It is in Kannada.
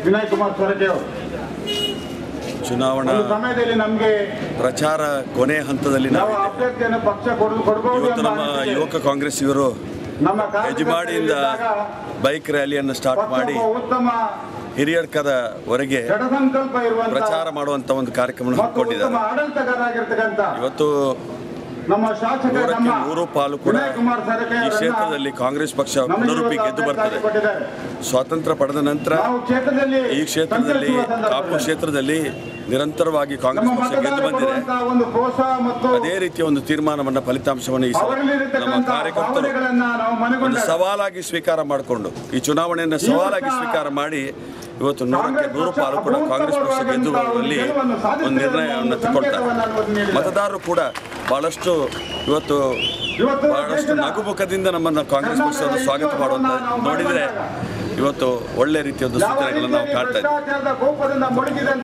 ವಿನಯ್ ಕುಮಾರ್ ಸೊರಕೆ ಚುನಾವಣಾ ಸಮಯದಲ್ಲಿ ನಮಗೆ ಪ್ರಚಾರ ಕೊನೆ ಹಂತದಲ್ಲಿ ನಾವು ಅಭ್ಯರ್ಥಿಯನ್ನು ಪಕ್ಷ ಕೊಡಬಹುದು. ಇವತ್ತು ನಮ್ಮ ಯುವಕ ಕಾಂಗ್ರೆಸ್ಸಿಗರು ಯಜಮಾಡಿಯಿಂದ ಬೈಕ್ ರ್ಯಾಲಿಯನ್ನು ಸ್ಟಾರ್ಟ್ ಮಾಡಿ ಉತ್ತಮ ಹಿರಿಯಡ್ಕದವರೆಗೆ ಪ್ರಚಾರ ಮಾಡುವಂತ ಒಂದು ಕಾರ್ಯಕ್ರಮ ಹಮ್ಮಿಕೊಂಡಿದ್ದಾರೆ. ಇವತ್ತು ನಮ್ಮ ಶಾಸಕ ನೂರಕ್ಕೆ 100 ಪಾಲು ಕೂಡ ಈ ಕ್ಷೇತ್ರದಲ್ಲಿ ಕಾಂಗ್ರೆಸ್ ಪಕ್ಷ ಪುನರುಪಿ ಗೆದ್ದು ಬರ್ತದೆ. ಸ್ವಾತಂತ್ರ್ಯ ಪಡೆದ ನಂತರ ಈ ಕ್ಷೇತ್ರದಲ್ಲಿ ಕಾಪು ಕ್ಷೇತ್ರದಲ್ಲಿ ನಿರಂತರವಾಗಿ ಕಾಂಗ್ರೆಸ್ ಪಕ್ಷ ಗೆದ್ದು ಬಂದಿದೆ. ಅದೇ ರೀತಿಯ ಒಂದು ತೀರ್ಮಾನವನ್ನು ಫಲಿತಾಂಶವನ್ನು ಈ ನಮ್ಮ ಕಾರ್ಯಕರ್ತರು ಒಂದು ಸವಾಲಾಗಿ ಸ್ವೀಕಾರ ಮಾಡಿಕೊಂಡು ಈ ಚುನಾವಣೆಯನ್ನು ಸವಾಲಾಗಿ ಸ್ವೀಕಾರ ಮಾಡಿ ಇವತ್ತು 100ಕ್ಕೆ 100 ಪಾಲು ಕೂಡ ಕಾಂಗ್ರೆಸ್ ಪಕ್ಷ ಗೆದ್ದುವಲ್ಲಿ ಒಂದು ನಿರ್ಣಯವನ್ನು ತಗೊಳ್ತಾರೆ. ಮತದಾರರು ಕೂಡ ಬಹಳಷ್ಟು ನಗುಮುಖದಿಂದ ನಮ್ಮನ್ನು ಕಾಂಗ್ರೆಸ್ ಪಕ್ಷವನ್ನು ಸ್ವಾಗತ ಮಾಡುವಂತ ನೋಡಿದರೆ ಇವತ್ತು ಒಳ್ಳೆ ರೀತಿಯ ಸೂಚನೆಗಳನ್ನು ನಾವು ಕಾಣ್ತಾ ಇದ್ದೀವಿ.